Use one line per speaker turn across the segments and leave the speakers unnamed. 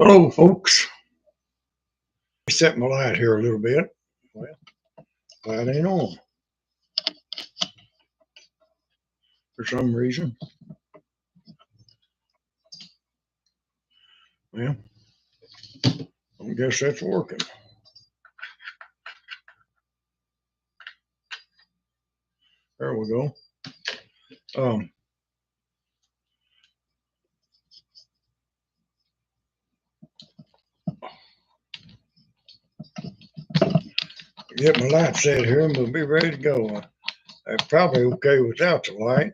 Hello, folks. Set my light here a little bit. Well, light ain't on for some reason. Well, I guess that's working. There we go. Um, get my light set here and we'll be ready to go. I'm probably okay without the light.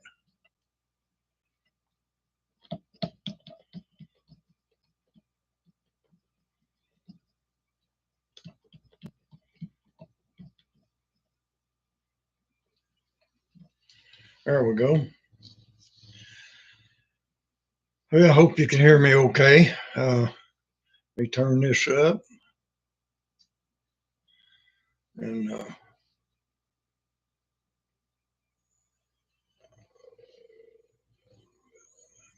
There we go. Well, I hope you can hear me okay. Let me turn this up. And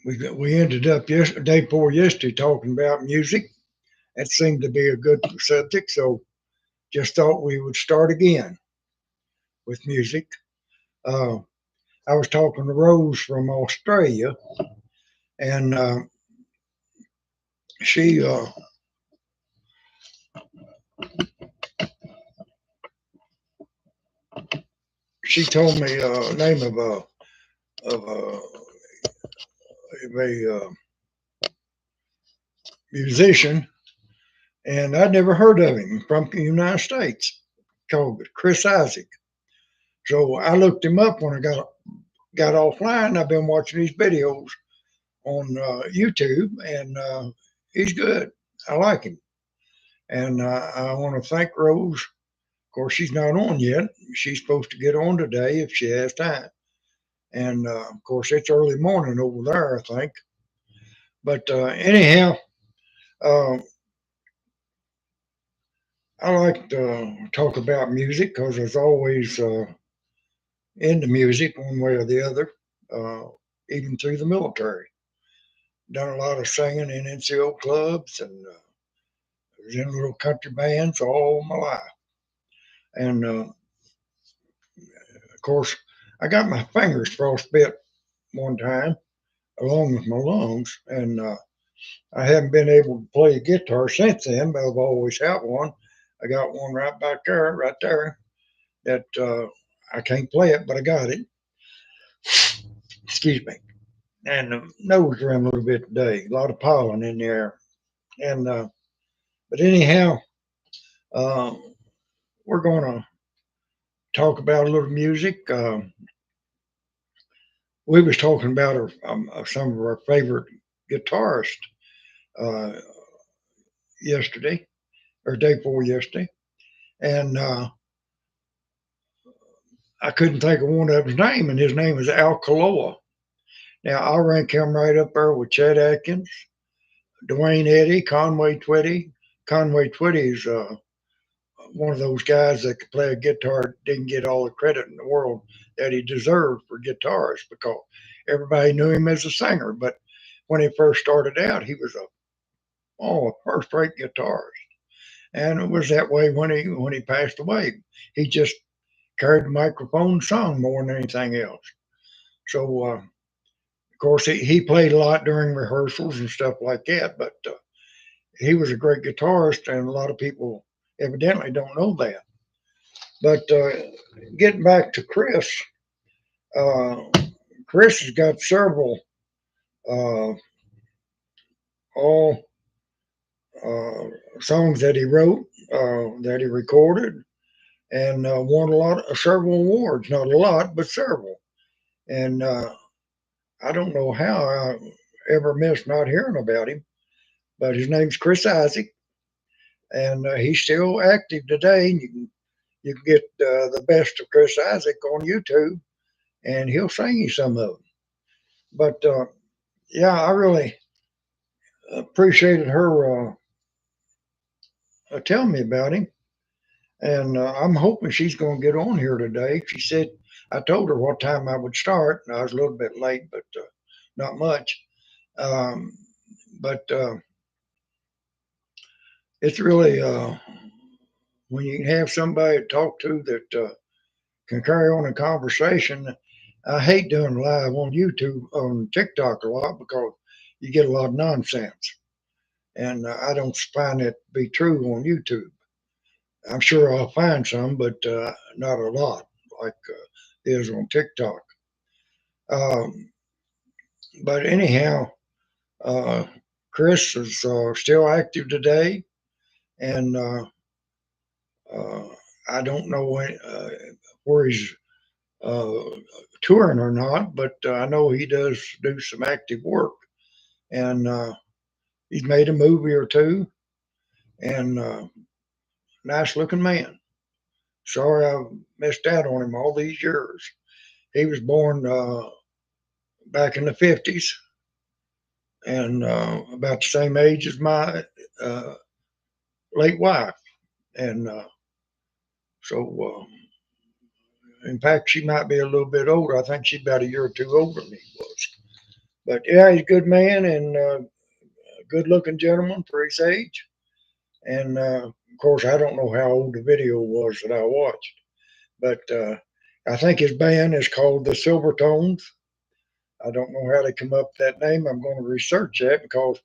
we ended up day before yesterday talking about music. That seemed to be a good subject, so just thought we would start again with music. Uh, I was talking to Rose from Australia, and she she told me the name of a musician, and I'd never heard of him from the United States, called Chris Isaac. So I looked him up when I got offline. I've been watching his videos on YouTube, and he's good. I like him, and I want to thank Rose. Of course, she's not on yet. She's supposed to get on today if she has time. And of course, it's early morning over there, I think. But anyhow, uh, I like to talk about music because there's always into music one way or the other, even through the military. Done a lot of singing in NCO clubs and was in little country bands all my life. And of course, I got my fingers frostbit one time along with my lungs, and I haven't been able to play a guitar since then, but I've always had one. I got one right back there, right there, that I can't play it, but I got it. Excuse me. And the nose ran a little bit today. A lot of pollen in the air. And but anyhow, uh, we're going to talk about a little music. We was talking about some of our favorite guitarists uh, yesterday or day before yesterday, and I couldn't think of one of his name, and his name is Al Kaloa. Now I rank him right up there with Chet Atkins, Dwayne Eddy, Conway Twitty. Conway Twitty is one of those guys that could play a guitar, didn't get all the credit in the world that he deserved for guitars because everybody knew him as a singer. But when he first started out, he was a first rate guitarist, and it was that way when he passed away. He just carried the microphone, and sung more than anything else. So of course he played a lot during rehearsals and stuff like that, but he was a great guitarist, and a lot of people evidently don't know that. But getting back to Chris, uh, Chris has got several uh, all uh, songs that he wrote, that he recorded, and won several awards. Not a lot, but several. And I don't know how I ever missed not hearing about him, but his name's Chris Isaac, and he's still active today. And you can get the best of Chris Isaac on YouTube, and he'll sing you some of them. But yeah, I really appreciated her telling me about him, and I'm hoping she's going to get on here today. She said I told her what time I would start, and I was a little bit late, but not much. Um, but it's really when you can have somebody to talk to that can carry on a conversation. I hate doing live on YouTube, on TikTok a lot because you get a lot of nonsense, and I don't find it to be true on YouTube. I'm sure I'll find some, but not a lot like is on TikTok. Um, but anyhow, uh, Chris is still active today, and uh, I don't know where he's uh, touring or not, but I know he does do some active work, and he's made a movie or two, and nice looking man. Sorry I missed out on him all these years. He was born back in the 50s and about the same age as my uh, late wife. And so, in fact, she might be a little bit older. I think she's about a year or two older than he was. But yeah, he's a good man and a good looking gentleman for his age. And of course, I don't know how old the video was that I watched, but I think his band is called the Silvertones. I don't know how they come up with that name. I'm going to research that because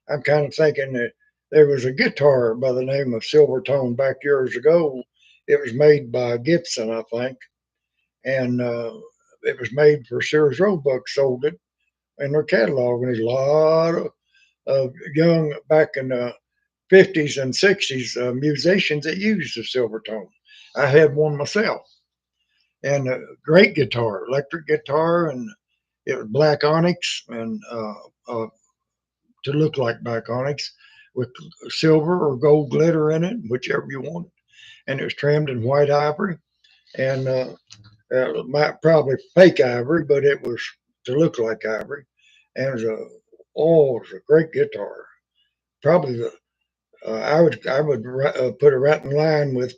I'm kind of thinking that there was a guitar by the name of Silvertone back years ago. It was made by Gibson, I think, and it was made for Sears Roebuck sold it in their catalog, and there's a lot of young back in the 50s and 60s musicians that used the Silvertone. I had one myself, and a great guitar, electric guitar, and it was black onyx and to look like black onyx with silver or gold glitter in it, whichever you wanted. And it was trimmed in white ivory and might probably fake ivory, but it was to look like ivory. And it was a great guitar. Probably the I would put it right in line with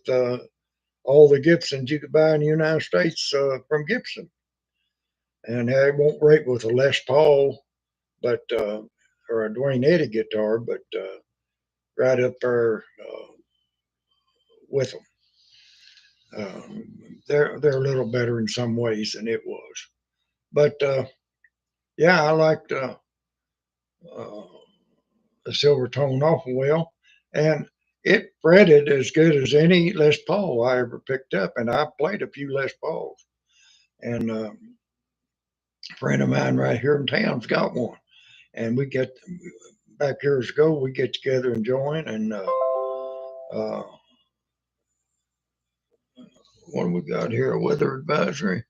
all the Gibsons you could buy in the United States from Gibson. And it won't rate with a Les Paul, but or a Dwayne Eddy guitar, but right up there with them. They're a little better in some ways than it was, but yeah, I liked uh, the silver tone awful well, and it fretted as good as any Les Paul I ever picked up, and I played a few Les Pauls, and a friend of mine right here in town's got one, and we get back years ago we get together and join, and uh, what do we got here? A weather advisory.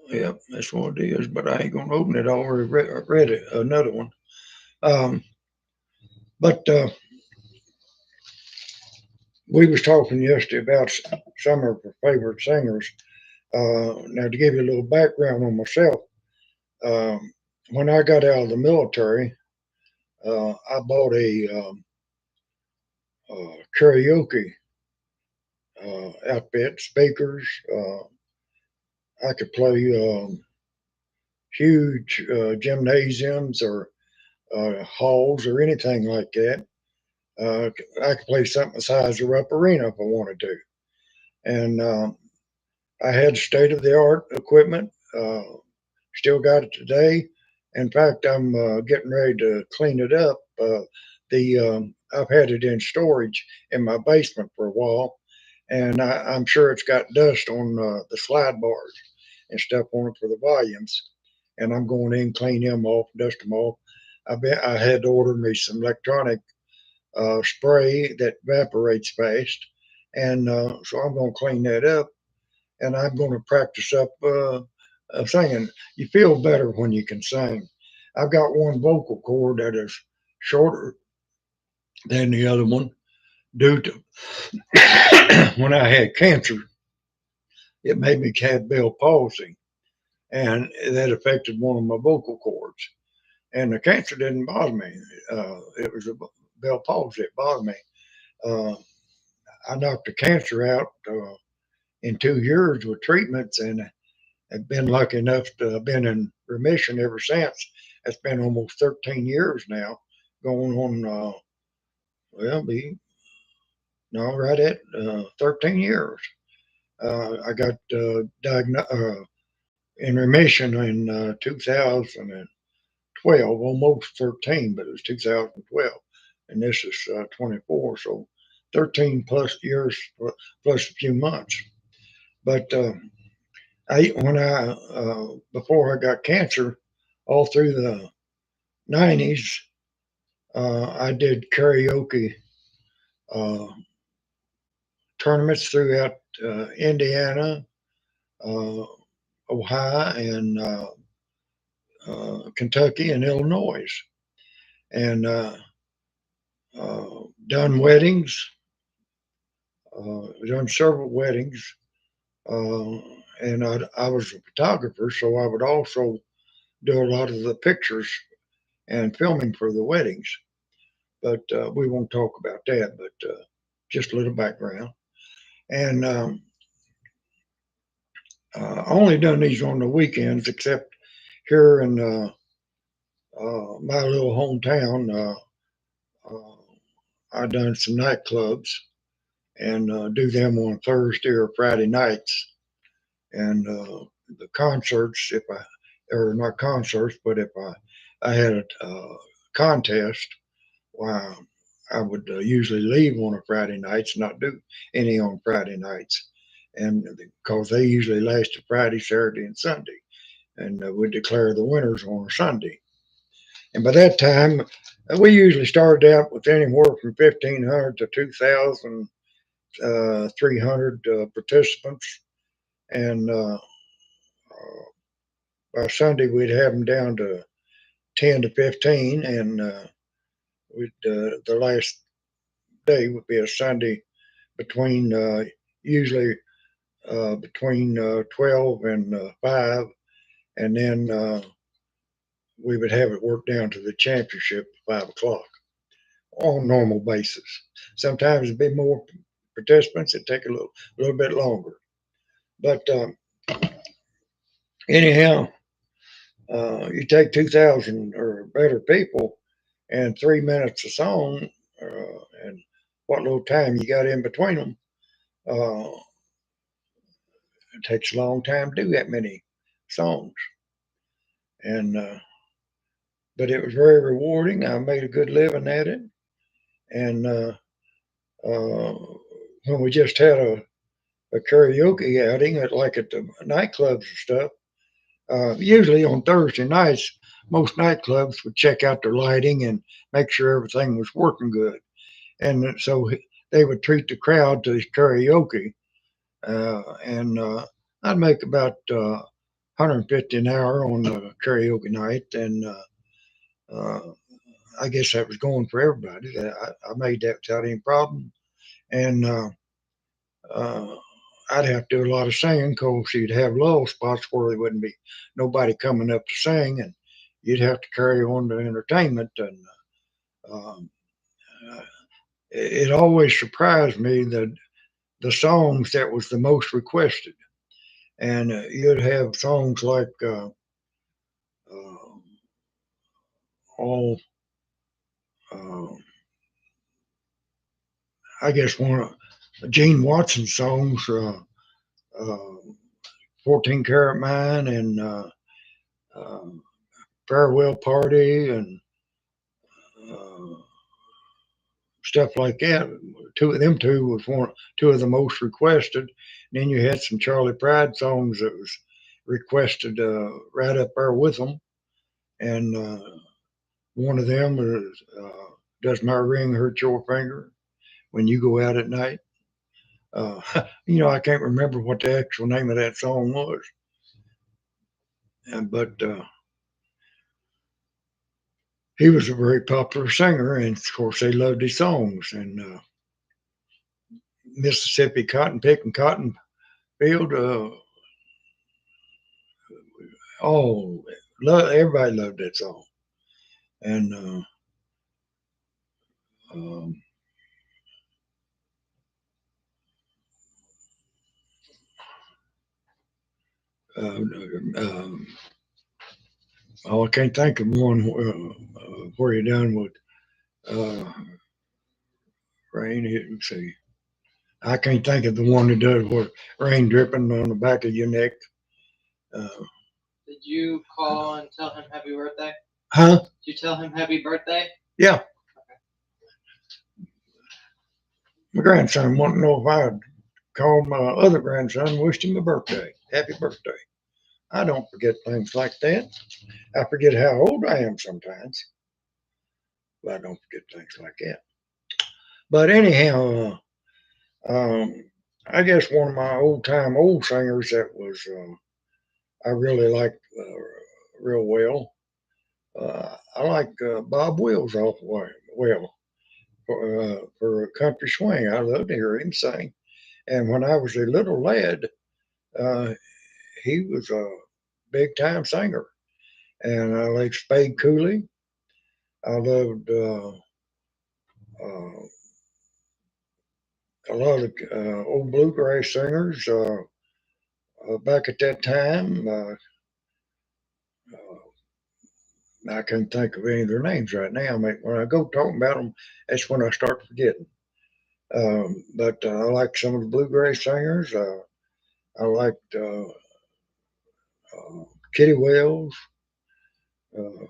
Yep, that's what it is. But I ain't gonna open it. I already read it. Another one. Um, but we was talking yesterday about some of our favorite singers. Now to give you a little background on myself, um, when I got out of the military, I bought a karaoke outfit, speakers. I could play huge gymnasiums or halls or anything like that. Uh, I could play something the size of Rupp Arena if I wanted to. And I had state of the art equipment. Still got it today. In fact, I'm getting ready to clean it up. The I've had it in storage in my basement for a while, and I'm sure it's got dust on the slide bars and stuff on it for the volumes. And I'm going in, clean them off, dust them off. I had to order me some electronic spray that evaporates fast. And so I'm going to clean that up and I'm going to practice up singing. You feel better when you can sing. I've got one vocal cord that is shorter than the other one due to when I had cancer, it made me have Bell palsy, and that affected one of my vocal cords. And the cancer didn't bother me. It was a Bell palsy that bothered me. Uh, I knocked the cancer out in 2 years with treatments, and I've been lucky enough to have been in remission ever since. It's been almost 13 years now, going on, well, be no, right at 13 years. I got diagnosed in remission in 2012, almost 13, but it was 2012, and this is 24, so 13 plus years plus a few months. But when I before I got cancer, all through the 90s, I did karaoke uh, tournaments throughout Indiana, uh, Ohio, and Kentucky and Illinois, and done weddings, done several weddings, uh, and I was a photographer, so I would also do a lot of the pictures and filming for the weddings. But we won't talk about that. But just a little background, and only done these on the weekends, except here in my little hometown. Uh, I done some nightclubs and do them on Thursday or Friday nights, and the concerts. If I or not concerts, but if I had a contest, why I would usually leave on a Friday nights, not do any on Friday nights, and because they usually lasted Friday, Saturday, and Sunday, and we'd declare the winners on a Sunday. And by that time, we usually started out with anywhere from 1,500 to 2,300 participants, and by Sunday we'd have them down to 10 to 15, and we'd the last day would be a Sunday between usually between 12 and 5, and then we would have it worked down to the championship at 5 o'clock on normal basis. Sometimes it'd be more participants, it'd take a little bit longer. But anyhow, you take 2,000 or better people and 3 minutes a song, and what little time you got in between them. Uh, it takes a long time to do that many songs, and but it was very rewarding. I made a good living at it, and uh, when we just had a karaoke outing at like at the nightclubs and stuff, usually on Thursday nights, most nightclubs would check out their lighting and make sure everything was working good, and so they would treat the crowd to karaoke, and I'd make about 150 an hour on the karaoke night, and uh, I guess that was going for everybody. I made that without any problem, and uh, I'd have to do a lot of singing because you'd have lull spots where there wouldn't be nobody coming up to sing, and you'd have to carry on the entertainment. And um, uh, it always surprised me that the songs that was the most requested, and you'd have songs like uh, all. Uh, I guess one of Gene Watson's songs, uh, 14 Karat Mine, and uh, Farewell Party, and uh, stuff like that. Two of them two was two of the most requested. And then you had some Charlie Pride songs that was requested right up there with them. And one of them was "Does My Ring Hurt Your Finger When You Go Out at Night?" Uh, I can't remember what the actual name of that song was, but he was a very popular singer, and of course they loved his songs. And Mississippi Cotton Picking Cotton Field, oh, everybody loved that song. And um, Uh, oh, I can't think of one where you done with uh, rain. Let's see. I can't think of the one that does where rain dripping on the back of your neck. Uh,
Did you call and tell him happy birthday?
huh?
Did you tell him happy birthday?
Yeah. My grandson wanted to know if I'd called my other grandson and wished him a birthday. Happy birthday. I don't forget things like that. I forget how old I am sometimes, but I don't forget things like that. But anyhow, I guess one of my old time old singers that was I really liked real well. I like Bob Wills awful well for country swing. I love to hear him sing. And when I was a little lad, uh, he was a big time singer. And I liked Spade Cooley. I loved uh, a lot of old bluegrass singers back at that time. I can't think of any of their names right now. When I go talking about them, that's when I start forgetting. But I like some of the bluegrass singers. I liked Kitty Wells. Uh,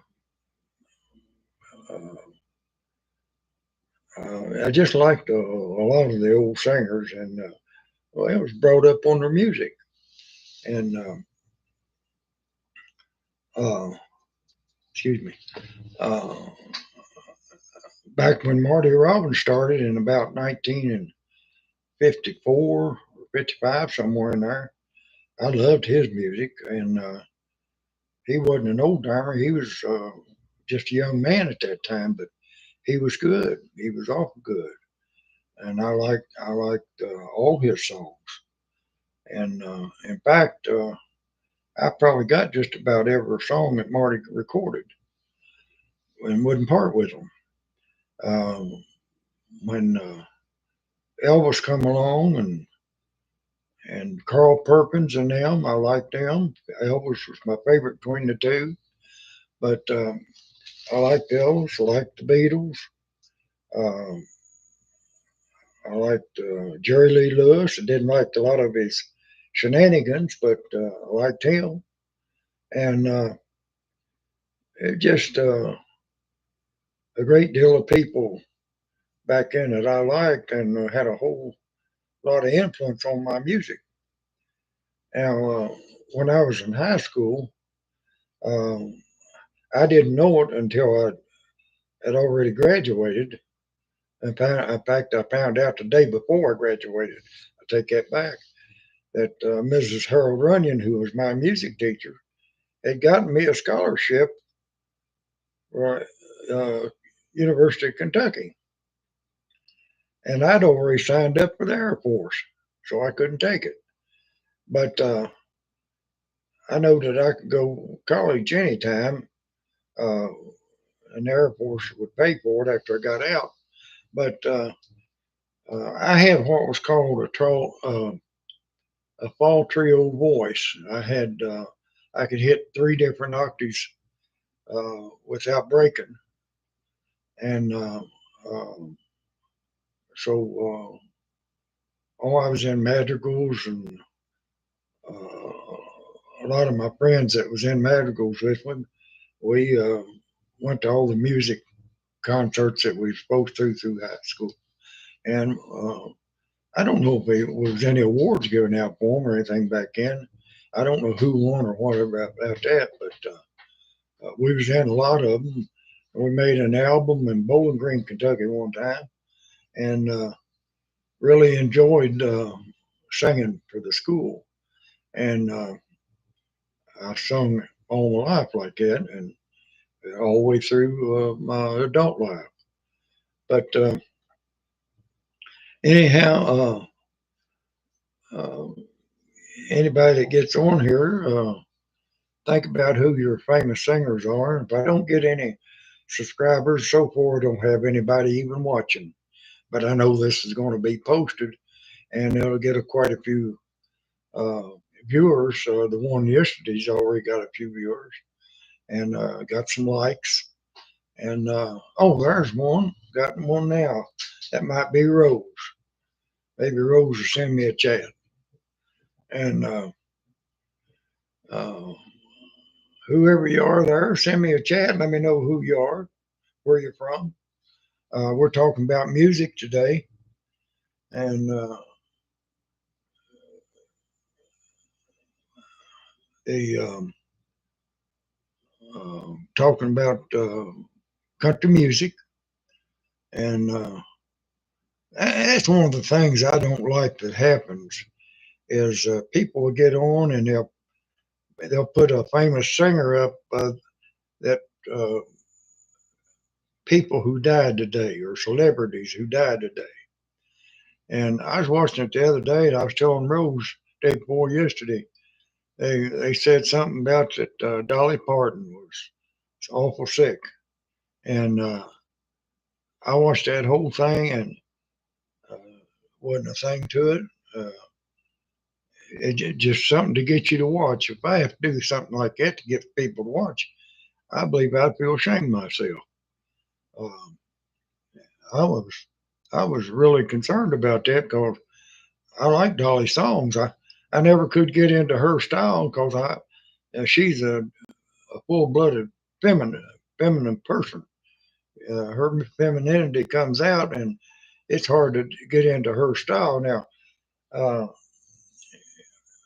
I just liked a lot of the old singers, and well, I was brought up on their music. And uh, excuse me, uh, back when Marty Robbins started in about 1954 or 55, somewhere in there, I loved his music. And he wasn't an old timer; he was just a young man at that time, but he was good. He was awful good, and I liked all his songs. And in fact, I probably got just about every song that Marty recorded and wouldn't part with them. When Elvis come along and Carl Perkins and them, I liked them. Elvis was my favorite between the two, but I liked Elvis. I liked the Beatles. Um, I liked Jerry Lee Lewis. I didn't like a lot of his shenanigans, but I liked him. And it just a great deal of people back then that I liked and had a whole lot of influence on my music. Now, when I was in high school, um, I didn't know it until I had already graduated. In fact, I found out the day before I graduated. I take that back. That Mrs. Harold Runyon, who was my music teacher, had gotten me a scholarship for University of Kentucky, and I'd already signed up for the Air Force, so I couldn't take it. But I know that I could go to college anytime, uh, and the Air Force would pay for it after I got out. But I had what was called a faltry old voice. I could hit three different octaves without breaking, and um, so I was in madrigals, and a lot of my friends that was in madrigals with me, we went to all the music concerts that we were supposed to through high school, and I don't know if there was any awards given out for them or anything back then. I don't know who won or whatever about that, but we was in a lot of them. We made an album in Bowling Green, Kentucky, one time, and really enjoyed singing for the school. And I sung all my life like that, and all the way through my adult life. But anyhow, uh, anybody that gets on here, think about who your famous singers are. If I don't get any subscribers so far, I don't have anybody even watching. But I know this is going to be posted, and it'll get quite a few viewers. The one yesterday's already got a few viewers and got some likes. And oh, there's one. Got one now. That might be Rose. Maybe Rose will send me a chat. And uh, whoever you are there, send me a chat. Let me know who you are, where you're from. We're talking about music today, and the talking about country music, and that's one of the things I don't like that happens is people will get on and they'll put a famous singer up that uh, people who died today or celebrities who died today. And I was watching it the other day, and I was telling Rose day before yesterday. They said something about that Dolly Parton was awful sick, and I watched that whole thing, and uh, wasn't a thing to it. Uh, just something to get you to watch. If I have to do something like that to get people to watch, I believe I'd feel ashamed of myself. Um, I was I was really concerned about that because I like Dolly's songs. I never could get into her style because she's a full blooded feminine feminine person. Her femininity comes out, and it's hard to get into her style now. Uh,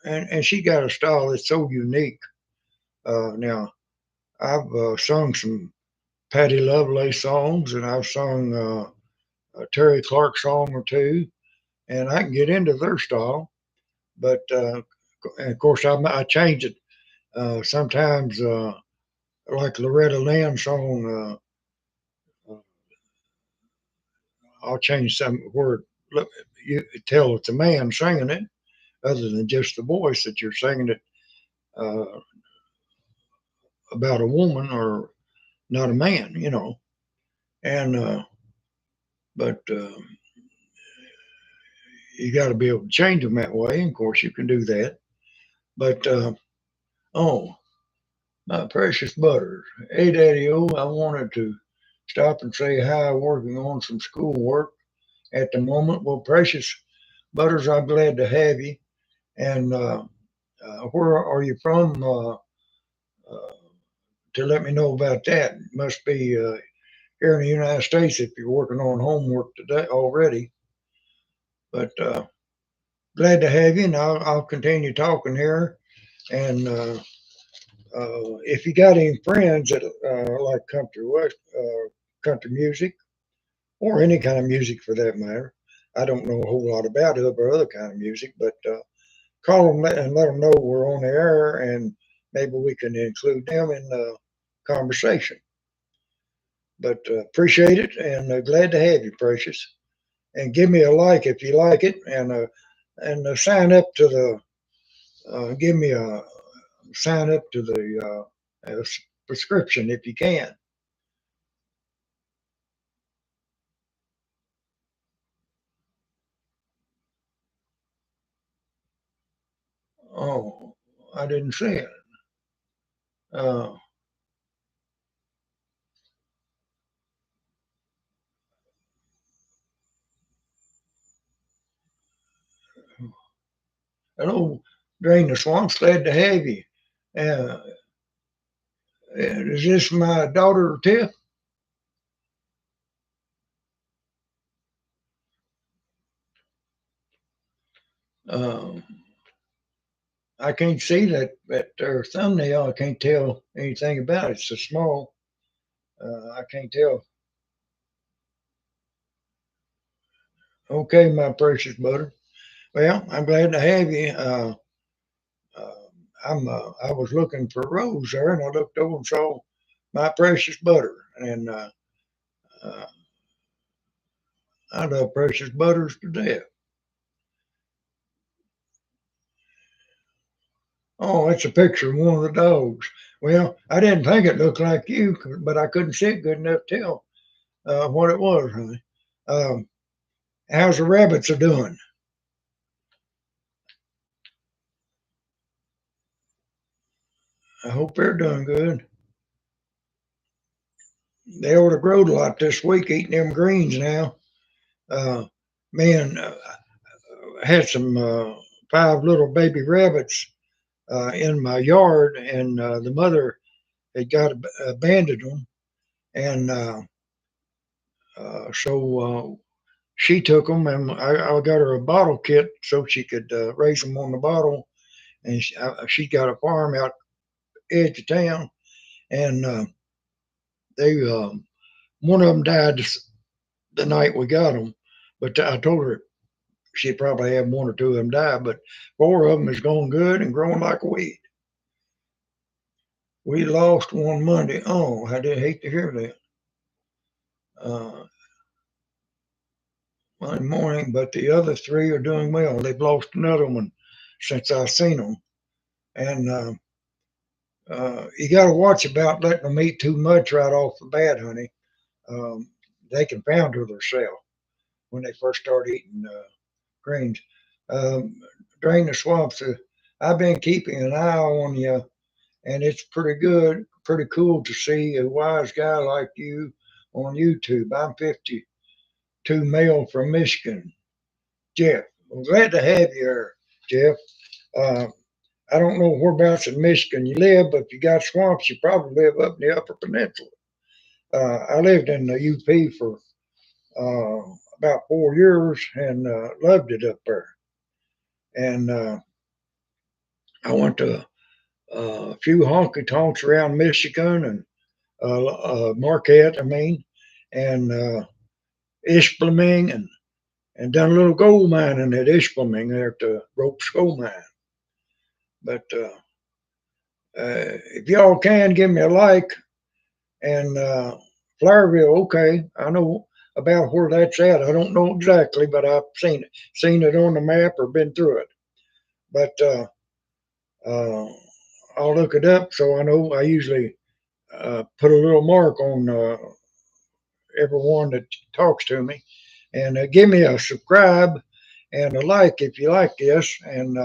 and she got a style that's so unique. Now I've sung some Patty Lovelace songs, and I've sung a Terry Clark song or two, and I can get into their style. But and of course, I change it sometimes. Like Loretta Lynn song, I'll change some word. Look, you tell it's a man singing it, other than just the voice that you're singing it uh, about a woman or not a man. And but you got to be able to change them that way. And of course, you can do that. But oh, my precious butters, hey Daddy O, I wanted to stop and say hi. Working on some schoolwork at the moment. Well, precious butters, I'm glad to have you. And where are you from? To let me know about that. It must be here in the United States if you're working on homework today already. But glad to have you, and I'll continue talking here. And if you got any friends that like country music, or any kind of music for that matter, I don't know a whole lot about it or other kind of music, but call them and let them know we're on the air, and maybe we can include them in the conversation. But appreciate it, and glad to have you, Precious. And give me a like if you like it, and sign up to the give me a sign up to the prescription if you can. Oh, I didn't see it. Uh, Hello, Drain the Swamps. Glad to have you. Uh, is this my daughter Tiff? Uh, I can't see that thumbnail. I can't tell anything about it. It's so small. I can't tell. Okay, my precious butter. Well, I'm glad to have you. Uh, I was looking for Rose there, and I looked over and saw my precious butter, and uh, I love precious butters to death. Oh, it's a picture of one of the dogs. Well, I didn't think it looked like you, but I couldn't see it good enough to tell what it was, honey. Um, how's the rabbits are doing? I hope they're doing good. They ought to grow a lot this week eating them greens now. Uh, Man, had some five little baby rabbits in my yard, and the mother had got abandoned them, and so she took them, and I got her a bottle kit so she could raise them on the bottle. And she got a farm out edge of town, and they one of them died the night we got them. But I told her she'd probably have one or two of them die, but four of them is going good and growing like a weed. We lost one Monday. Oh, I did hate to hear that. Uh, Monday morning, but the other three are doing well. They've lost another one since I've seen them, and you got to watch about letting them eat too much right off the bat, honey. Um, they can founder themselves when they first start eating greens. Um, Drain the swamps. I've been keeping an eye on you, and it's pretty good, pretty cool to see a wise guy like you on YouTube. I'm 52, male from Michigan, Jeff. I'm glad to have you here, Jeff. Uh, I don't know whereabouts in Michigan you live, but if you got swamps, you probably live up in the Upper Peninsula. I lived in the UP for about 4 years and loved it up there. And I went to a few honky tonks around Michigan and Marquette, I mean, and Ishpeming, and done a little gold mining at Ishpeming there at the Ropes Gold Mine. But if y'all can give me a like, and Flowerville, okay, I know about where that's at. I don't know exactly, but I've seen it on the map or been through it. But uh, I'll look it up so I know. I usually put a little mark on everyone that talks to me, and give me a subscribe and a like if you like this, and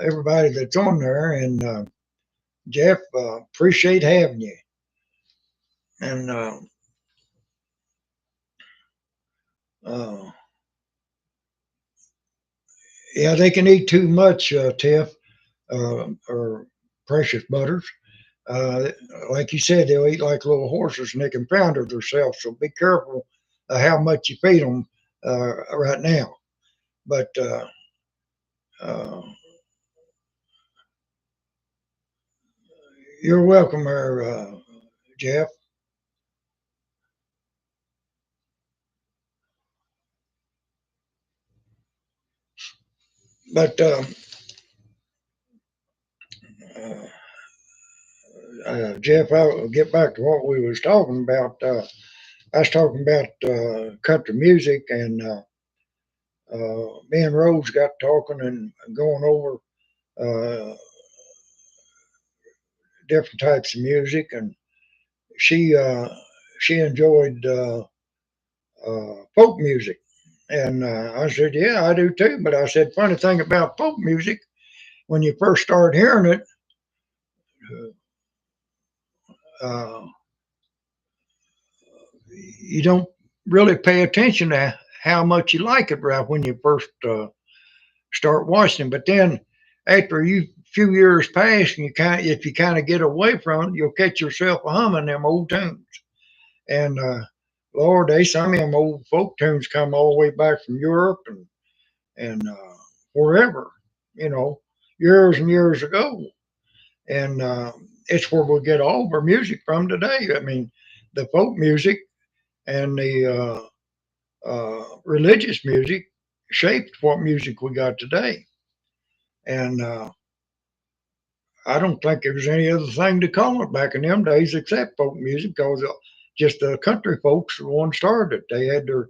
everybody that's on there. And Jeff, appreciate having you. And uh, yeah, they can eat too much, Tiff, or precious butters. Uh, like you said, they'll eat like little horses and they can pounder themselves. So be careful how much you feed them right now. But uh, you're welcome there, Jeff. But uh, Jeff, I'll get back to what we was talking about. I was talking about country music, and me and Rose got talking and going over uh, different types of music, and she uh, she enjoyed folk music, and I said, "Yeah, I do too." But I said, "Funny thing about folk music, when you first start hearing it, uh, you don't really pay attention to how much you like it right when you first start watching. But then after you few years pass, and if you kind of get away from it, you'll catch yourself humming them old tunes. And Lord, they some of them old folk tunes come all the way back from Europe and wherever, you know, years and years ago. And it's where we get all of our music from today. I mean, the folk music and the religious music shaped what music we got today. And I don't think there was any other thing to call it back in them days except folk music because just the country folks were the ones started it. They had their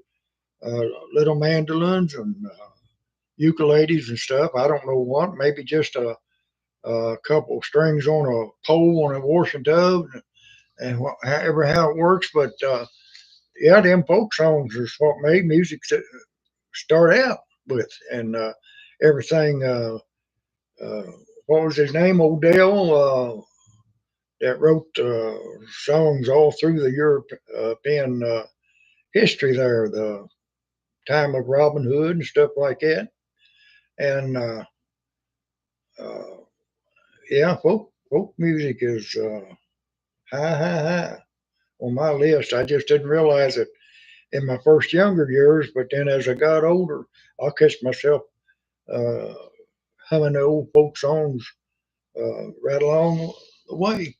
uh, little mandolins and ukuleles and stuff. I don't know what, maybe just a couple of strings on a pole on a washing tub and however how it works. But yeah, them folk songs is what made music start out with, and everything. what was his name? Odell, that wrote songs all through the European history there, the time of Robin Hood and stuff like that. And uh, yeah, folk music is high on my list. I just didn't realize it in my first younger years, but then as I got older, I'll catch myself uh, humming the old folk songs right along the way.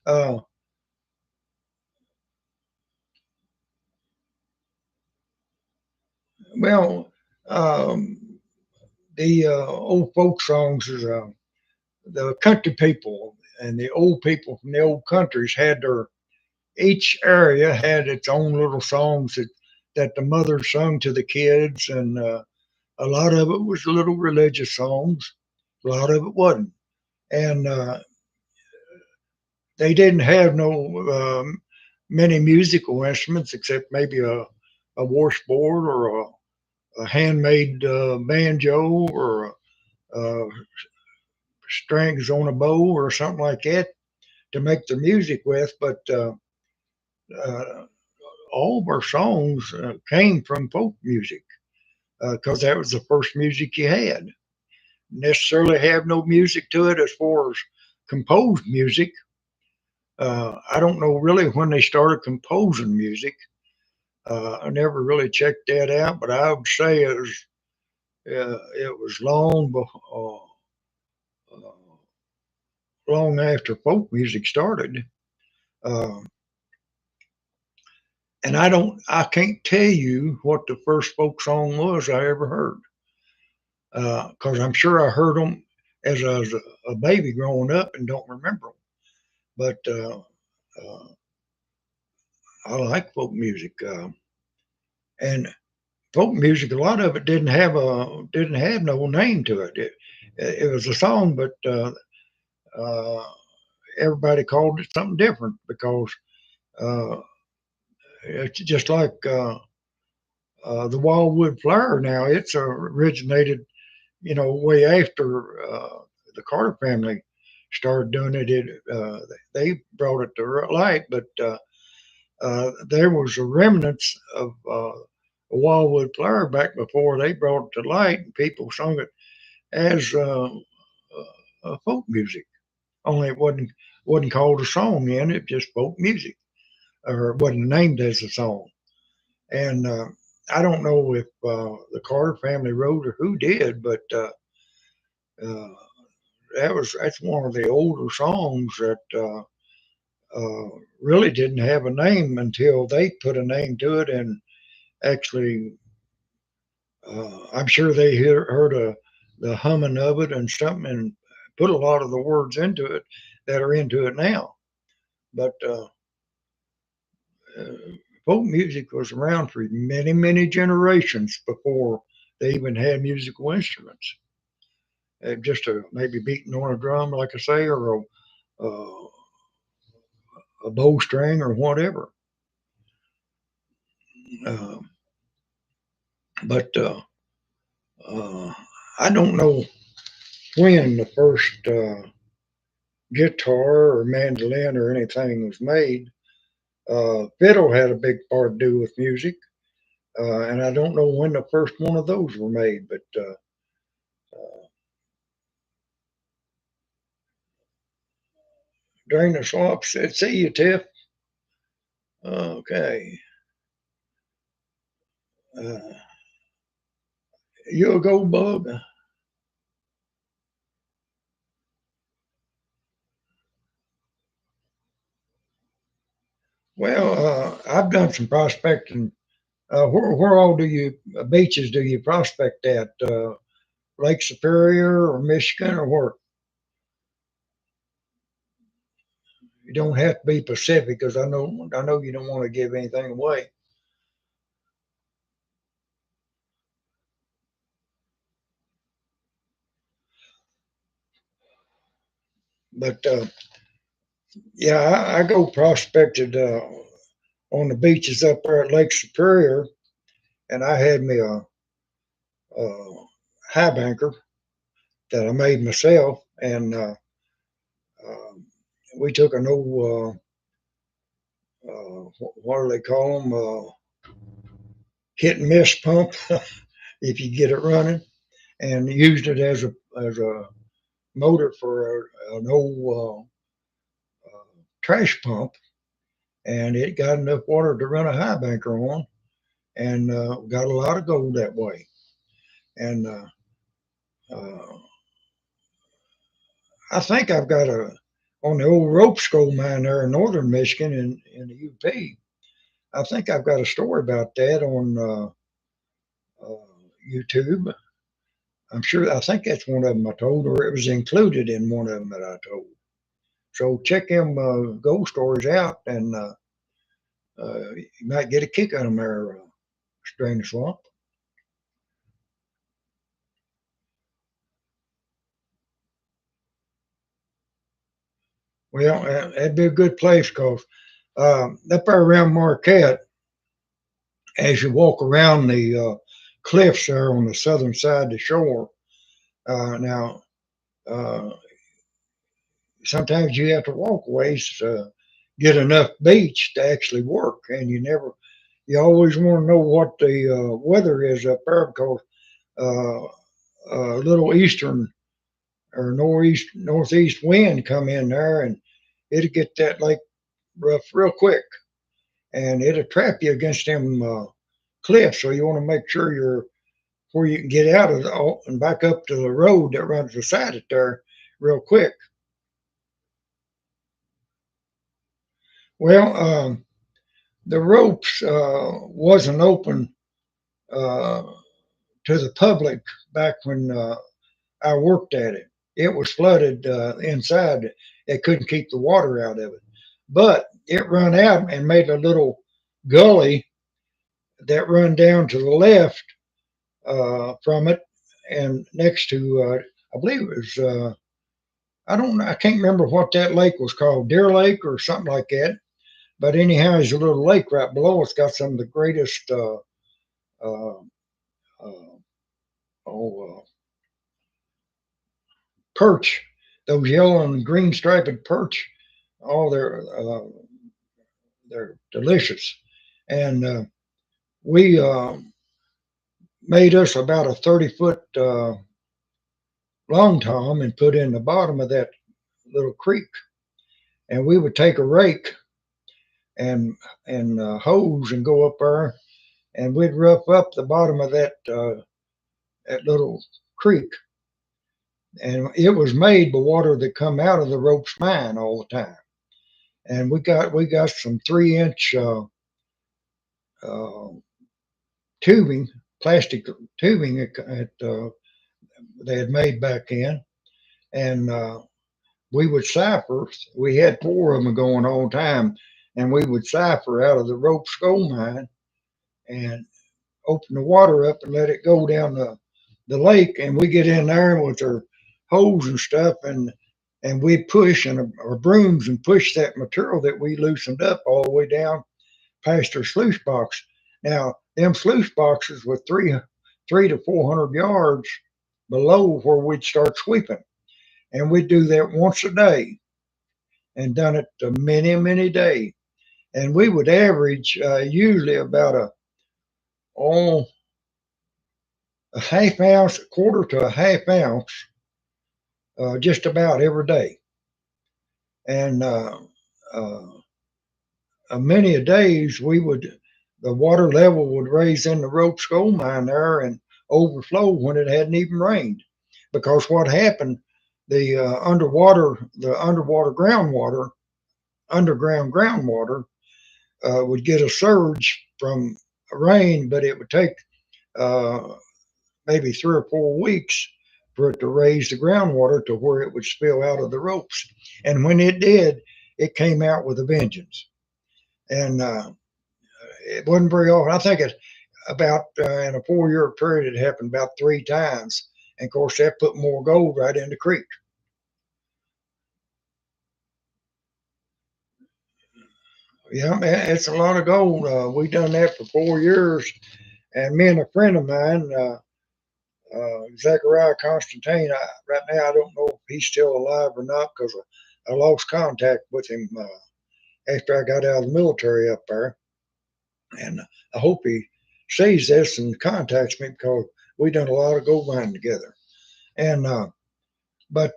Uh, well, um, the old folk songs is the country people and the old people from the old countries had their each area had its own little songs that the mothers sung to the kids, and a lot of it was little religious songs, a lot of it wasn't, and they didn't have no many musical instruments except maybe a washboard or a handmade banjo or strings on a bow or something like that to make the music with. But uh, all of our songs came from folk music because that was the first music you had. Necessarily have no music to it as far as composed music. I don't know really when they started composing music. I never really checked that out, but I would say it was long after folk music started. Uh, and I can't tell you what the first folk song was I ever heard, because I'm sure I heard them as I was a baby growing up and don't remember them. But uh, I like folk music, and folk music. A lot of it didn't have no name to it. It was a song, but uh, everybody called it something different because uh, it's just like the Wildwood Flower. Now it's originated, way after the Carter family started doing it. They brought it to light, but there was a remnants of Wildwood Flower back before they brought it to light, and people sung it as folk music. Only it wasn't called a song then; it just folk music, or it wasn't named as a song. And I don't know if the Carter family wrote or who did, but uh, that's one of the older songs that uh, really didn't have a name until they put a name to it. And actually, I'm sure they heard the humming of it and something, and put a lot of the words into it that are into it now. But uh, folk music was around for many generations before they even had musical instruments. Just maybe beating on a drum, like I say, or a bowstring or whatever. Uh, but uh, I don't know when the first guitar or mandolin or anything was made. Fiddle had a big part to do with music, and I don't know when the first one of those were made. But during the swamp, said, "See you, Tiff." Okay, uh, you'll go, Bug. Well, I've done some prospecting. Where all beaches do you prospect at? Lake Superior or Michigan or where? You don't have to be Pacific because I know you don't want to give anything away. But yeah, I go prospected on the beaches up there at Lake Superior, and I had me a high banker that I made myself, and um, we took an old what do they call them? Hit and miss pump, if you get it running, and used it as a motor for an old trash pump, and it got enough water to run a high banker on, and got a lot of gold that way. And uh, I think I've got a on the old rope school mine there in northern Michigan in the UP. I think I've got a story about that on YouTube. I'm sure. I think that's one of them I told, or it was included in one of them that I told. So check them ghost stories out, and you might get a kick out of them there, Strain Swamp. Well, that'd be a good place because up there around Marquette, as you walk around the cliffs there on the southern side of the shore, now uh, sometimes you have to walk ways to get enough beach to actually work, and you always want to know what the weather is up there because uh, a little eastern or northeast wind come in there, and it'll get that lake rough real quick, and it'll trap you against them cliffs. So you want to make sure you're where you can get out of and back up to the road that runs beside it there real quick. Well, the ropes wasn't open uh, to the public back when I worked at it. It was flooded inside. It couldn't keep the water out of it, but it run out and made a little gully that run down to the left from it, and next to I believe it was I don't know, I can't remember what that lake was called, Deer Lake or something like that. But anyhow, there's a little lake right below. It's got some of the greatest uh, uh, oh, perch, those yellow and green striped perch. Oh, they're delicious, and we made us about a 30-foot long tom and put in the bottom of that little creek, and we would take a rake and hose and go up there, and we'd rough up the bottom of that little creek, and it was made by water that come out of the rope's mine all the time. And we got some 3-inch uh, tubing, plastic tubing they had made back in, and we would cipher. We had 4 of them going all the time, and we would cipher out of the rope skull mine and open the water up and let it go down the lake, and we get in there with our hose and stuff, and we push and our brooms and push that material that we loosened up all the way down past our sluice box. Now, them sluice boxes were three to 400 yards below where we'd start sweeping, and we'd do that once a day, and done it a many day, and we would average usually about oh, a half ounce, a quarter to a half ounce, just about every day, and uh, many a days the water level would raise in the Ropes gold mine there and overflow when it hadn't even rained. Because what happened, the underwater groundwater, underground groundwater, would get a surge from rain, but it would take uh, maybe 3 or 4 weeks for it to raise the groundwater to where it would spill out of the ropes. And when it did, it came out with a vengeance. And it wasn't very often. I think it about in a 4-year period, it happened about 3 times. And of course, that put more gold right in the creek. Yeah, it's a lot of gold. We done that for 4 years, and me and a friend of mine Zachariah Constantine. Right now, I don't know if he's still alive or not because I lost contact with him after I got out of the military up there. And I hope he sees this and contacts me because we done a lot of gold mining together. And but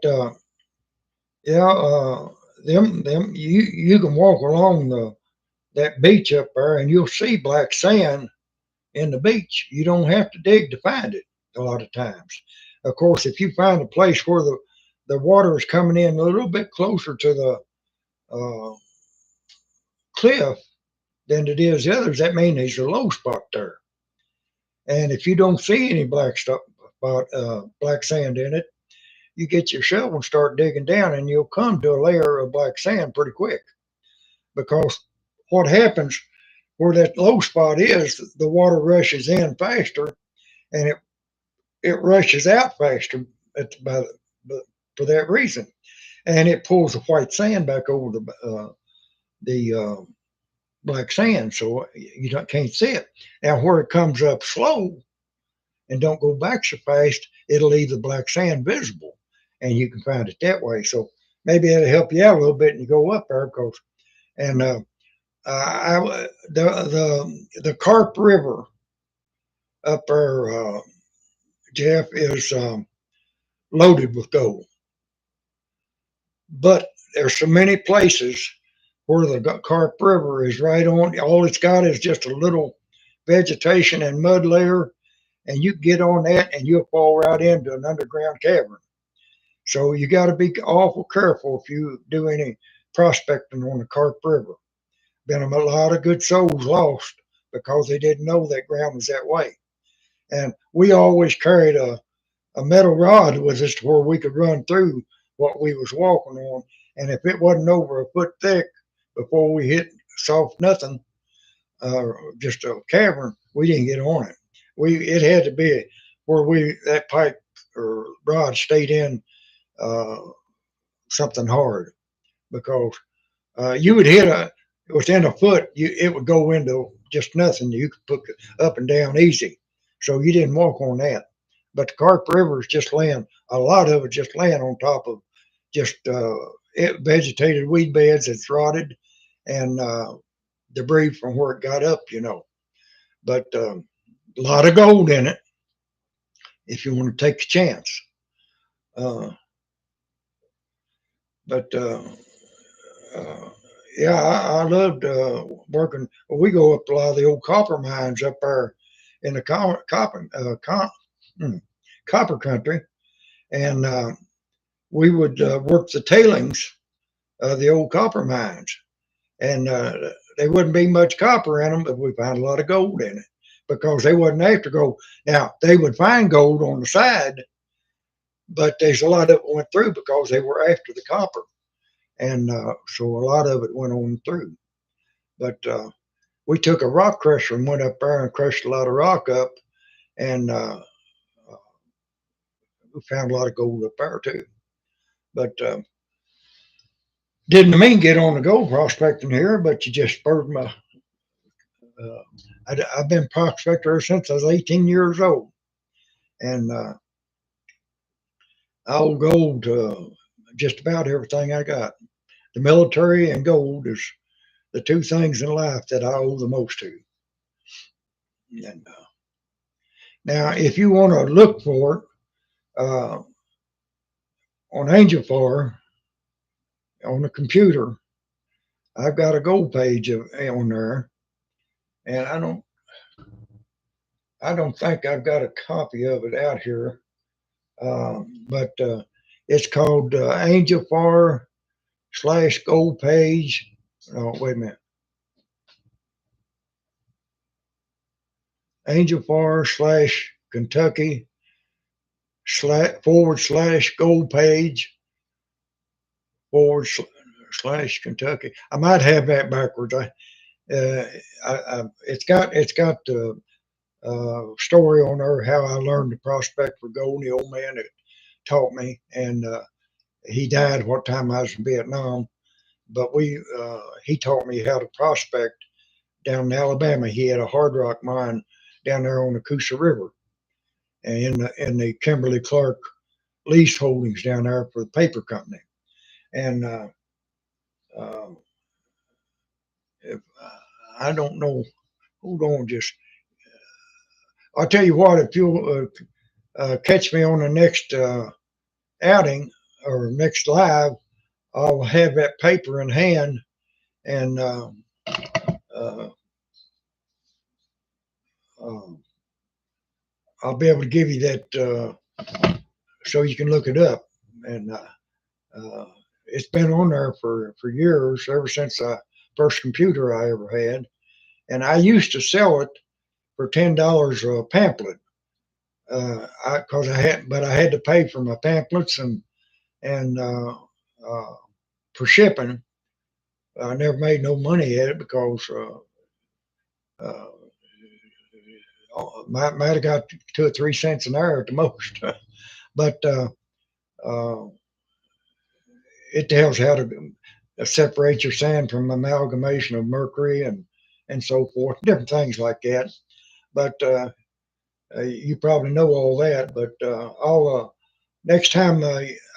yeah, them you can walk along the that beach up there and you'll see black sand in the beach. You don't have to dig to find it a lot of times. Of course, if you find a place where the water is coming in a little bit closer to the uh, cliff than it is the others, that means there's a low spot there. And if you don't see any black sand in it, you get your shovel and start digging down, and you'll come to a layer of black sand pretty quick. Because what happens where that low spot is, the water rushes in faster, and it rushes out faster by for that reason, and it pulls the white sand back over the black sand, so you can't see it. Now, where it comes up slow and don't go back so fast, it'll leave the black sand visible, and you can find it that way. So maybe it'll help you out a little bit, and you go up there because and the Carp River up there, Jeff, is loaded with gold. But there's so many places where the Carp River is right on. All it's got is just a little vegetation and mud layer, and you get on that and you'll fall right into an underground cavern. So you got to be awful careful if you do any prospecting on the Carp River. Been a lot of good souls lost because they didn't know that ground was that way. And we always carried a metal rod with us to where we could run through what we was walking on. And if it wasn't over a foot thick before we hit soft nothing, just a cavern, we didn't get on it. It had to be where that pipe or rod stayed in uh, something hard because you would hit within a foot, it would go into just nothing. You could put it up and down easy. So you didn't walk on that. But the Carp River is just laying, a lot of it just laying on top of just vegetated weed beds that's rotted and debris from where it got up. But a lot of gold in it if you want to take a chance. Uh, but uh, yeah, I loved working. We go up to a lot of the old copper mines up there in the hmm, copper country, and we would work the tailings of the old copper mines, and there wouldn't be much copper in them, but we found a lot of gold in it because they wasn't after gold. Now they would find gold on the side, but there's a lot of it went through because they were after the copper, and so a lot of it went on through. But we took a rock crusher and went up there and crushed a lot of rock up, and we found a lot of gold up there too. But didn't mean get on the gold prospecting here, but you just spurred my. Uh, I've been prospector since I was 18 years old, and I owe gold to just about everything I got. The military and gold is the two things in life that I owe the most to. And now, if you want to look for it on Angel Far on the computer, I've got a gold page on there, and I don't think I've got a copy of it out here, but it's called Angel Far / gold page. Oh, wait a minute. Angel Far / Kentucky / gold page / Kentucky. I might have that backwards. It's got the story on there how I learned to prospect for gold. The old man that taught me, and he died what time I was in Vietnam. But he taught me how to prospect down in Alabama. He had a hard rock mine down there on the Coosa River, and in the Kimberly Clark lease holdings down there for the paper company. And uh, if I don't know, hold on, just I'll tell you what. If you'll catch me on the next outing or next live, I'll have that paper in hand, and uh, uh, I'll be able to give you that so you can look it up. And uh, it's been on there for years, ever since the first computer I ever had. And I used to sell it for $10 a pamphlet. Cause I had to pay for my pamphlets and uh, for shipping. I never made no money at it because uh, might have got 2 or 3 cents an hour at the most. But uh, it tells how to separate your sand from amalgamation of mercury and so forth, different things like that. But you probably know all that. But I'll next time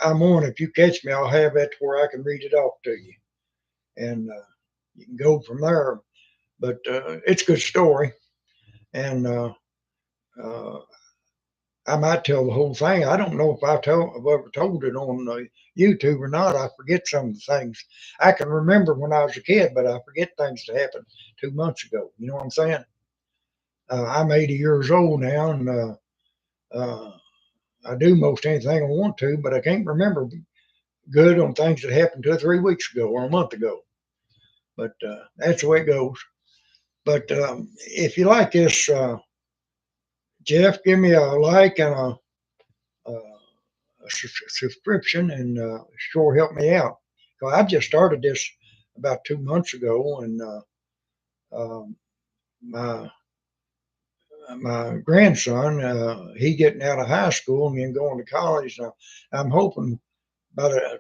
I'm on, if you catch me, I'll have that to where I can read it off to you, and you can go from there. But it's a good story, and uh, I might tell the whole thing. I don't know if I've ever told it on YouTube or not. I forget some of the things. I can remember when I was a kid, but I forget things that happened 2 months ago. You know what I'm saying? I'm 80 years old now, and uh, I do most anything I want to, but I can't remember good on things that happened 2 or 3 weeks ago or a month ago. But that's the way it goes. But if you like this, Jeff, give me a like and a subscription, and sure help me out. So I just started this about 2 months ago, and um, my my grandson, he getting out of high school and then going to college. Now, I'm hoping by the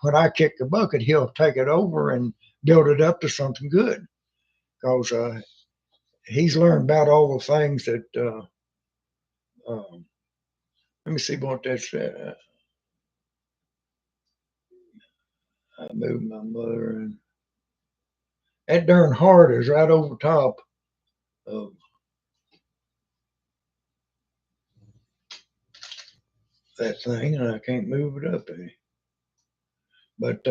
when I kick the bucket, he'll take it over and build it up to something good. Because he's learned about all the things that. Um, let me see what that's. I moved my mother, and that darn heart is right over top of that thing, and I can't move it up any. But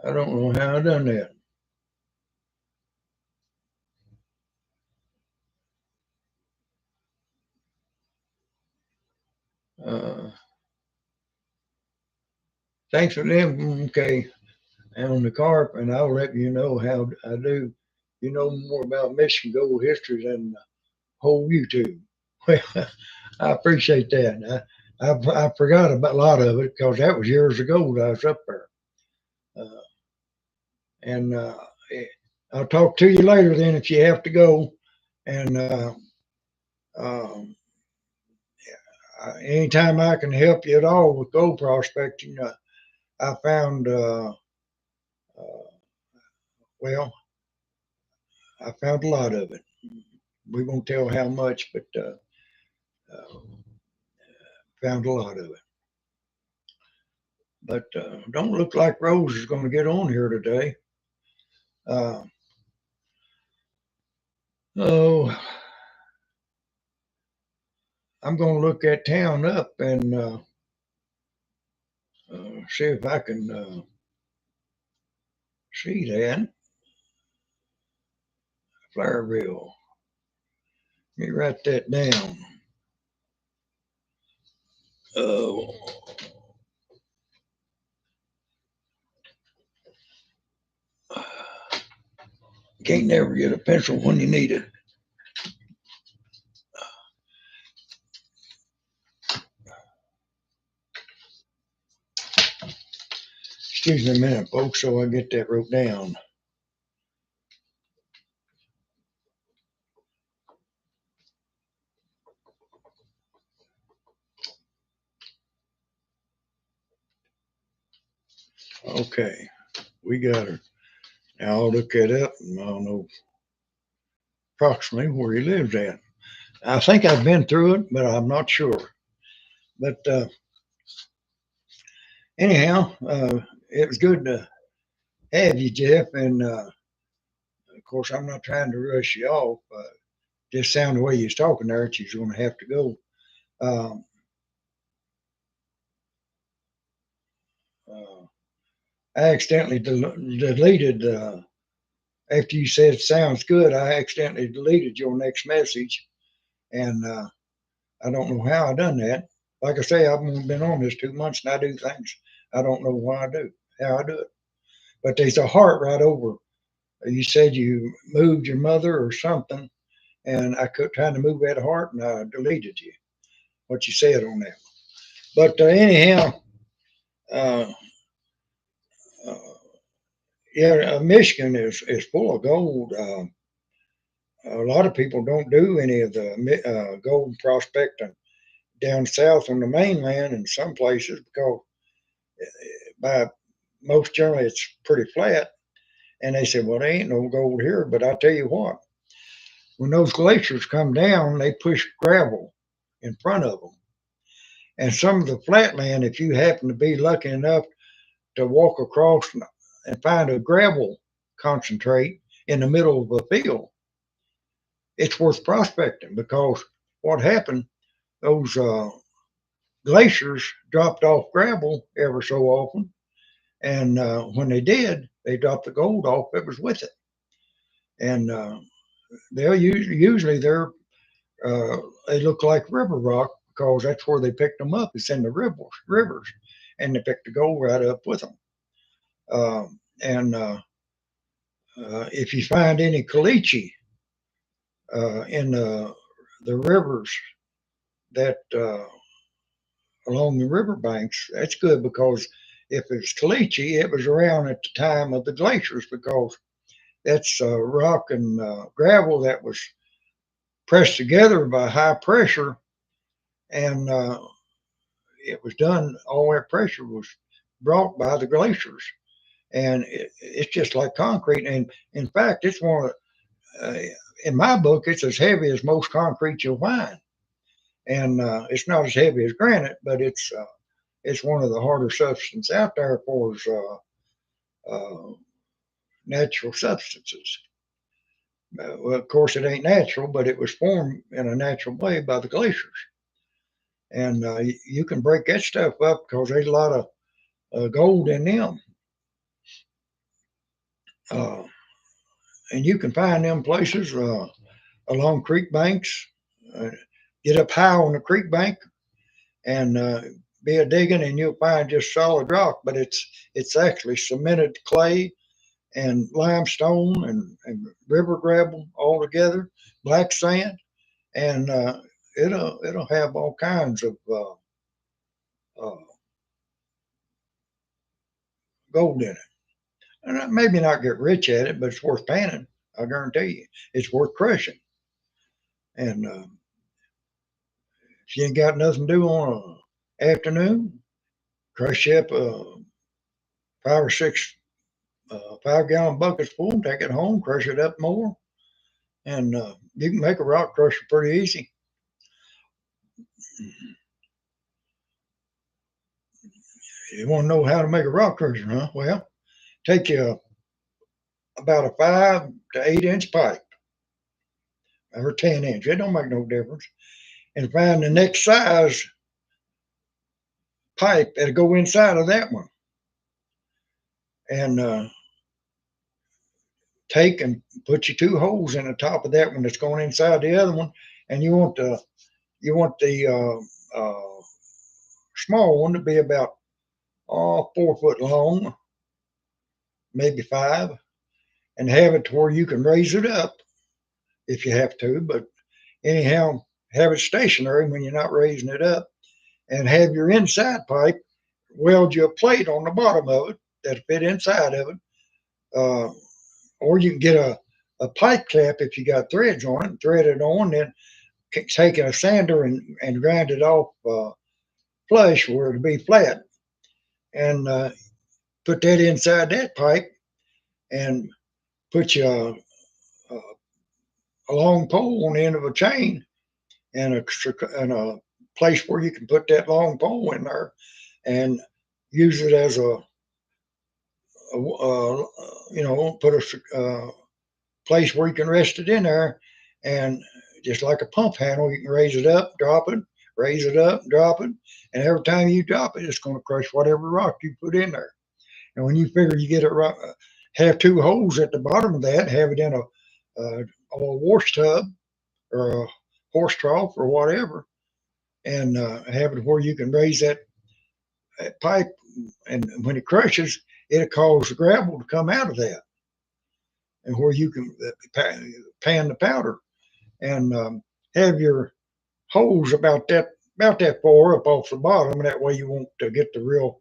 I don't know how I done that. Uh, thanks for them. Okay, on the carp, and I'll let you know how I do. You know more about Michigan gold history than the whole YouTube. Well, I appreciate that. I forgot about a lot of it because that was years ago that I was up there. Uh, and I'll talk to you later then if you have to go. And um, anytime I can help you at all with gold prospecting, I found, uh, well, I found a lot of it. We won't tell how much, but uh, found a lot of it. But don't look like Rose is going to get on here today. Uh, oh, I'm going to look that town up and see if I can see that. Flowerville. Let me write that down. Oh, can't never get a pencil when you need it. Excuse me a minute, folks, so I get that wrote down. Okay, we got her. Now I'll look that up and I'll know approximately where he lives at. I think I've been through it, but I'm not sure. But anyhow, it was good to have you, Jeff. And of course, I'm not trying to rush you off. Just sound the way you're talking there, that you're going to have to go. Um, uh, I accidentally deleted, after you said sounds good, I accidentally deleted your next message. And I don't know how I done that. Like I say, I've only been on this 2 months and I do things I don't know why I do, how I do it. But there's a heart right over. You said you moved your mother or something, and I could trying to move that heart, and I deleted you. What you said on that. But anyhow, uh, uh, yeah, Michigan is full of gold. A lot of people don't do any of the gold prospecting down south on the mainland in some places because by most generally it's pretty flat. And they say, well, there ain't no gold here. But I tell you what, when those glaciers come down, they push gravel in front of them. And some of the flatland, if you happen to be lucky enough to walk across and find a gravel concentrate in the middle of a field, it's worth prospecting because what happened, those glaciers dropped off gravel ever so often. And when they did, they dropped the gold off that was with it. And they'll usually they look like river rock because that's where they picked them up. It's in the rivers, and they picked the gold right up with them. And if you find any caliche in the rivers that along the riverbanks, that's good because if it's caliche, it was around at the time of the glaciers because that's rock and gravel that was pressed together by high pressure, and it was done. All that pressure was brought by the glaciers, and it's just like concrete. And in fact, it's one of in my book, it's as heavy as most concrete you'll find, and it's not as heavy as granite, but it's one of the harder substances out there for natural substances. Well, of course, it ain't natural, but it was formed in a natural way by the glaciers. And you can break that stuff up because there's a lot of gold in them. Uh, and you can find them places along creek banks. Uh, get up high on the creek bank and be a digging, and you'll find just solid rock. But it's actually cemented clay and limestone and river gravel all together, black sand, and it'll have all kinds of uh, gold in it. And maybe not get rich at it, but it's worth panning. I guarantee you, it's worth crushing. And if you ain't got nothing to do on an afternoon, crush up 5 or 6 5-gallon buckets full, take it home, crush it up more, and you can make a rock crusher pretty easy. You want to know how to make a rock crusher, huh? Well, take you about a 5 to 8 inch pipe or 10 inch. It don't make no difference. And find the next size pipe that'll go inside of that one. And take and put your 2 holes in the top of that one that's going inside the other one. And you want the small one to be about 4 foot long, maybe 5, and have it to where you can raise it up if you have to. But anyhow, have it stationary when you're not raising it up, and have your inside pipe weld you a plate on the bottom of it that fit inside of it. Uh, or you can get a pipe cap if you got threads on it, thread it on, then take a sander and grind it off flush where it'll be flat, and put that inside that pipe, and put you a long pole on the end of a chain, and a place where you can put that long pole in there, and use it as put a place where you can rest it in there, and just like a pump handle, you can raise it up, drop it, raise it up, drop it, and every time you drop it, it's going to crush whatever rock you put in there. And when you figure you get it right, have two holes at the bottom of that, have it in a wash tub or a horse trough or whatever, and have it where you can raise that pipe, and when it crushes, it'll cause the gravel to come out of that, and where you can pan the powder, and have your holes about that far up off the bottom, and that way you won't get the real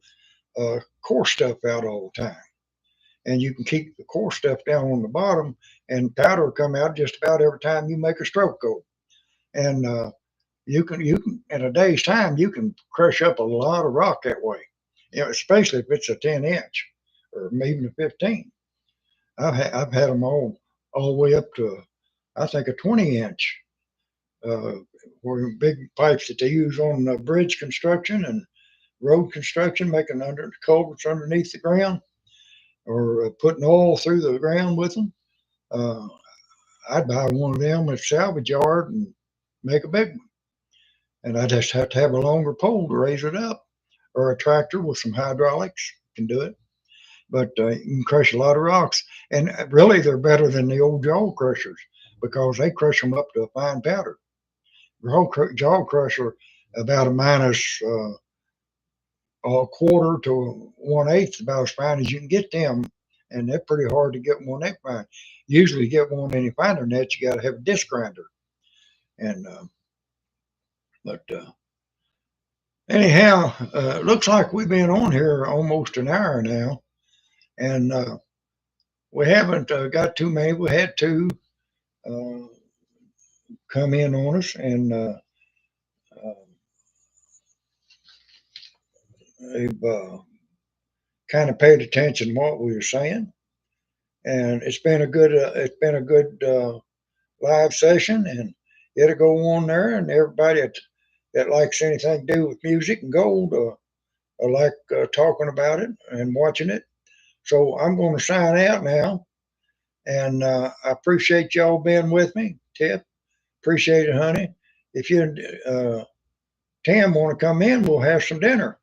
coarse stuff out all the time, and you can keep the coarse stuff down on the bottom, and powder will come out just about every time you make a stroke go, and you can in a day's time you can crush up a lot of rock that way, especially if it's a 10 inch or even a 15. I've had them all the way up to, I think, a 20 inch, uh, were big pipes that they use on bridge construction and road construction, making under culverts underneath the ground, or putting oil through the ground with them. Uh, I'd buy one of them at a salvage yard and make a big one, and I just have to have a longer pole to raise it up, or a tractor with some hydraulics can do it. But you can crush a lot of rocks, and really they're better than the old jaw crushers because they crush them up to a fine powder. Jaw crusher about a minus a quarter to 1/8, about as fine as you can get them, and they're pretty hard to get one that fine. Usually, to get one any finer than that, you got to have a disc grinder. And but anyhow, looks like we've been on here almost an hour now, and we haven't got too many. We had two uh, come in on us, and uh, they've kind of paid attention to what we were saying, and it's been a good live session, and it'll go on there, and everybody that likes anything to do with music and gold like talking about it and watching it. So I'm going to sign out now, and I appreciate y'all being with me. Tip, appreciate it, honey. If you uh, Tim want to come in, we'll have some dinner.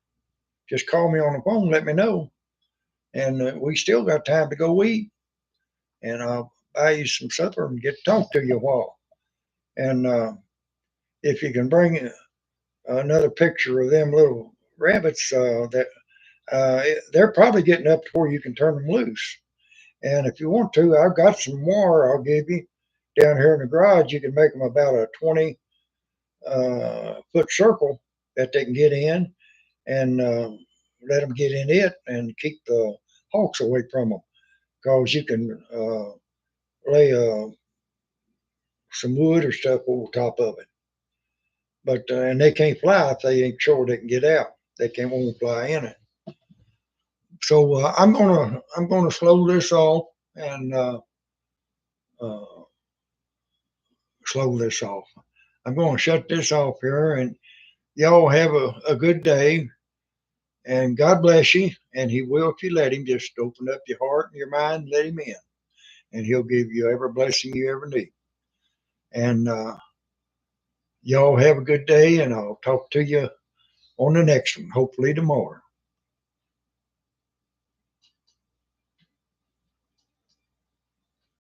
Just call me on the phone, let me know, and we still got time to go eat, and I'll buy you some supper and get to talk to you a while. And if you can bring another picture of them little rabbits, that they're probably getting up to where you can turn them loose. And if you want to, I've got some more I'll give you down here in the garage. You can make them about a 20 foot circle that they can get in, and let them get in it and keep the hawks away from them. Because you can lay some wood or stuff over top of it. But and they can't fly if they ain't sure they can get out. They can't won't fly in it. So I'm gonna slow this off, and uh, slow this off. I'm gonna shut this off here, and y'all have a good day, and God bless you. And He will if you let Him. Just open up your heart and your mind, and let Him in, and He'll give you every blessing you ever need. And y'all have a good day, and I'll talk to you on the next one, hopefully tomorrow.